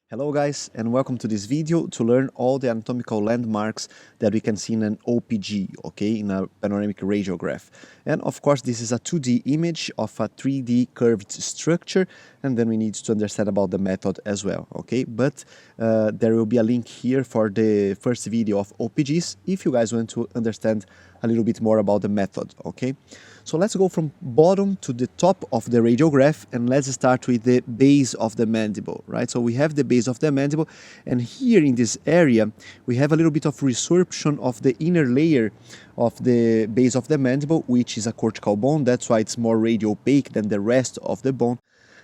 Hello guys, and welcome to this video to learn all the anatomical landmarks that we can see in an OPG, okay, in a panoramic radiograph. And of course this is a 2D image of a 3D curved structure, and then we need to understand about the method as well, okay. But there will be a link here for the first video of OPGs if you guys want to understand a little bit more about the method, okay. So let's go from bottom to the top of the radiograph, and let's start with the base of the mandible, right? So we have the base of the mandible, and here in this area we have a little bit of resorption of the inner layer of the base of the mandible, which is a cortical bone. That's why it's more radiopaque than the rest of the bone.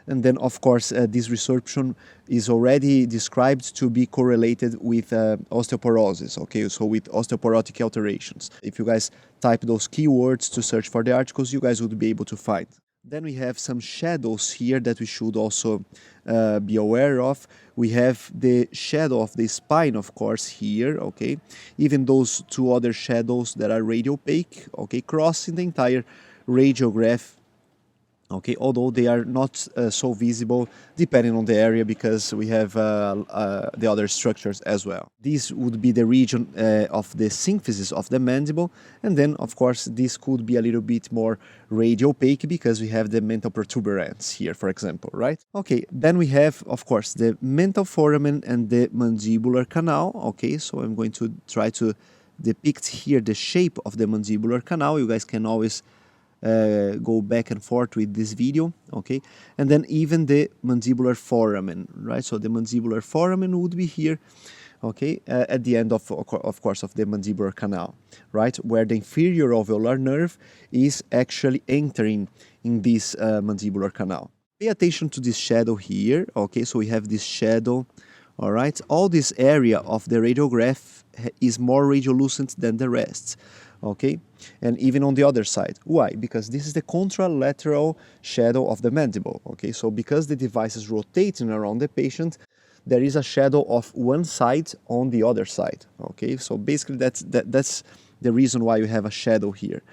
And then, of course, this resorption is already described to be correlated with osteoporosis, okay, so with osteoporotic alterations. If you guys type those keywords to search for the articles, you guys would be able to find. Then we have some shadows here that we should also be aware of. We have the shadow of the spine, of course, here, okay, even those two other shadows that are radiopaque, okay, crossing the entire radiograph, okay, although they are not so visible depending on the area, because we have the other structures as well. This would be the region of the symphysis of the mandible, and then of course this could be a little bit more radiopaque because we have the mental protuberance here, for example, right? Okay, then we have of course the mental foramen and the mandibular canal. Okay, so I'm going to try to depict here the shape of the mandibular canal. You guys can always go back and forth with this video, okay, and then even the mandibular foramen, right? So the mandibular foramen would be here, okay, at the end of course of the mandibular canal, right, where the inferior alveolar nerve is actually entering in this mandibular canal. Pay attention to this shadow here, okay, so we have this shadow. All right, all this area of the radiograph is more radiolucent than the rest, okay, and even on the other side. Why? Because this is the contralateral shadow of the mandible, okay, so because the device is rotating around the patient, there is a shadow of one side on the other side, okay, so basically that's the reason why you have a shadow here.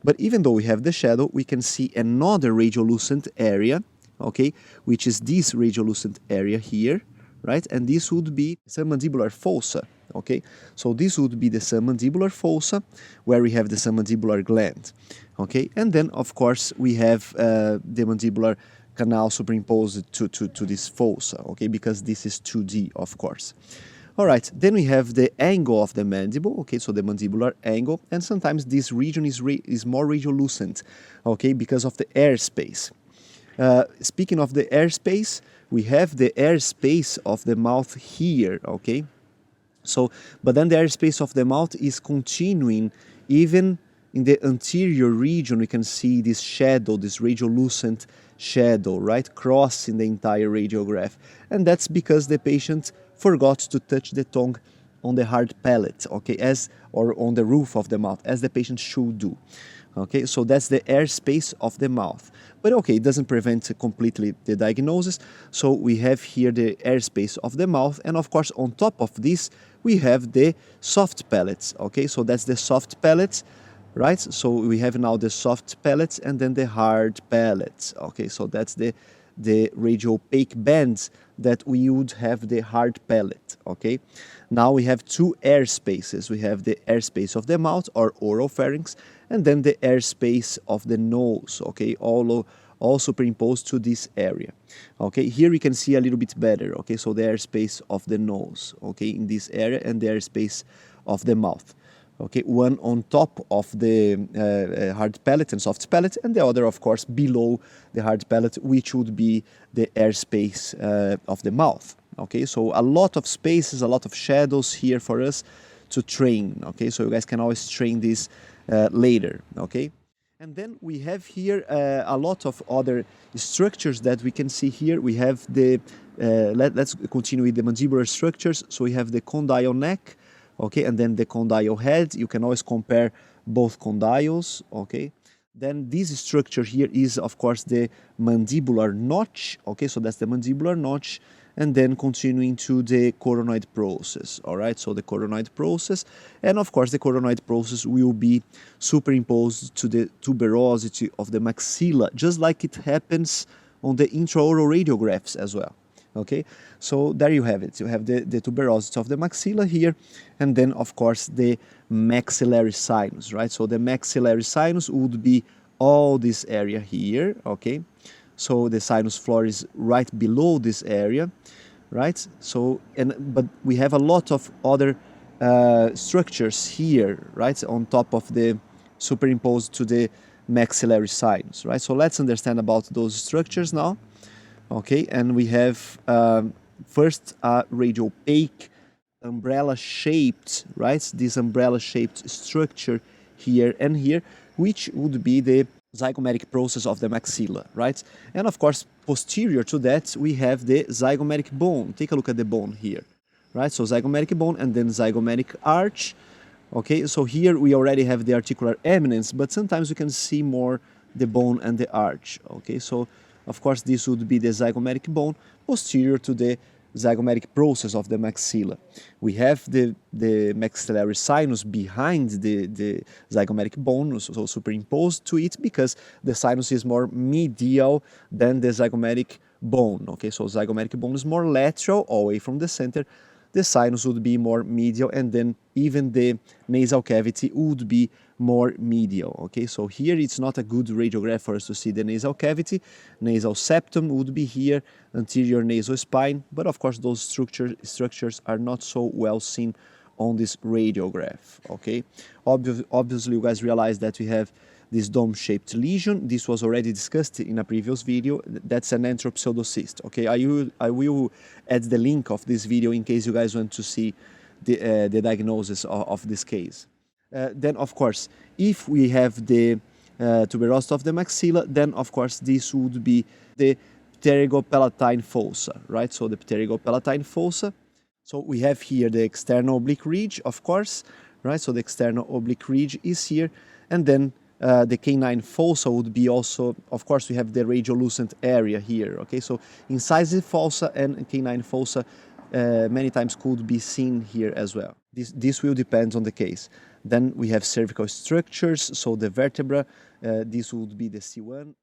But even though we have the shadow, we can see another radiolucent area, okay, which is this radiolucent area here, right? And this would be submandibular fossa, okay? So this would be the submandibular fossa, where we have the submandibular gland, okay? And then, of course, we have the mandibular canal superimposed to this fossa, okay? Because this is 2D, of course. All right, then we have the angle of the mandible, okay, so the mandibular angle, and sometimes this region is more radiolucent, okay, because of the airspace. Speaking of the airspace, we have the airspace of the mouth here, okay? So, but then the airspace of the mouth is continuing even in the anterior region. We can see this shadow, this radiolucent shadow, right, crossing the entire radiograph. And that's because the patient forgot to touch the tongue on the hard palate, okay, or on the roof of the mouth, as the patient should do. Okay, so that's the airspace of the mouth. But okay, it doesn't prevent completely the diagnosis. So we have here the airspace of the mouth, and of course on top of this we have the soft palates. Okay, so that's the soft palates, right? So we have now the soft palates and then the hard palates. Okay, so that's the radiopaque bands that we would have the hard palate, okay? Now we have two air spaces. We have the airspace of the mouth, or oropharynx, and then the airspace of the nose, okay? All superimposed to this area, okay? Here we can see a little bit better, okay? So the airspace of the nose, okay, in this area, and the airspace of the mouth. Okay, one on top of the hard palate and soft palate, and the other, of course, below the hard palate, which would be the airspace of the mouth. Okay, so a lot of spaces, a lot of shadows here for us to train. Okay, so you guys can always train this later. Okay, and then we have here a lot of other structures that we can see here. We have the let's continue with the mandibular structures. So we have the condyle neck. Okay, and then the condyle head. You can always compare both condyles, okay? Then this structure here is, of course, the mandibular notch, okay? So that's the mandibular notch, and then continuing to the coronoid process, all right? So the coronoid process, and of course the coronoid process will be superimposed to the tuberosity of the maxilla, just like it happens on the intraoral radiographs as well. Okay, so there you have it. You have the tuberosity of the maxilla here, and then of course the maxillary sinus, right? So the maxillary sinus would be all this area here, okay? So the sinus floor is right below this area, right? So, but we have a lot of other structures here, right, on top of the superimposed to the maxillary sinus, right? So let's understand about those structures now. Okay, and we have first a radiopaque umbrella-shaped, right? This umbrella-shaped structure here and here, which would be the zygomatic process of the maxilla, right? And of course, posterior to that, we have the zygomatic bone. Take a look at the bone here, right? So zygomatic bone and then zygomatic arch. Okay, so here we already have the articular eminence, but sometimes we can see more the bone and the arch. Okay, so of course this would be the zygomatic bone posterior to the zygomatic process of the maxilla. We have the maxillary sinus behind the zygomatic bone, so superimposed to it, because the sinus is more medial than the zygomatic bone. Okay, so zygomatic bone is more lateral, away from the center. The sinus would be more medial, and then even the nasal cavity would be more medial. Okay, so here it's not a good radiograph for us to see the nasal cavity. Nasal septum would be here, anterior nasal spine, but of course those structures are not so well seen on this radiograph. Okay, obviously you guys realize that we have this dome-shaped lesion. This was already discussed in a previous video. That's an entropseudocyst. Okay, I will add the link of this video in case you guys want to see the diagnosis of this case. Then, of course, if we have the tuberosity of the maxilla, then of course this would be the pterygopalatine fossa, right? So the pterygopalatine fossa. So we have here the external oblique ridge, of course, right? So the external oblique ridge is here, and then the canine fossa would be also, of course, we have the radiolucent area here, okay? So incisive fossa and canine fossa many times could be seen here as well. This will depend on the case. Then we have cervical structures, so the vertebra, this would be the C1.